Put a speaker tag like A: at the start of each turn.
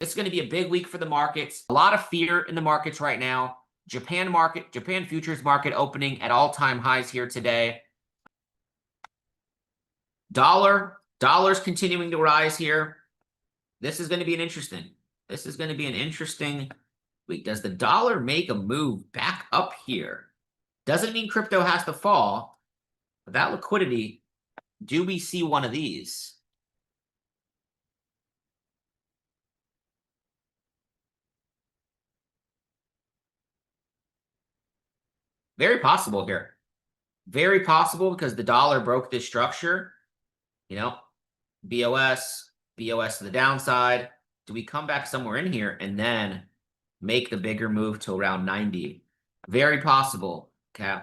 A: This is going to be a big week for the markets. A lot of fear in the markets right now. Japan futures market opening at all-time highs here today. Dollar's continuing to rise here. This is going to be an interesting week. Does the dollar make a move back up here? Doesn't mean crypto has to fall, but that liquidity, do we see one of these? Very possible here. Very possible because the dollar broke this structure. You know, BOS to the downside. Do we come back somewhere in here and then make the bigger move to around 90? Very possible. Okay.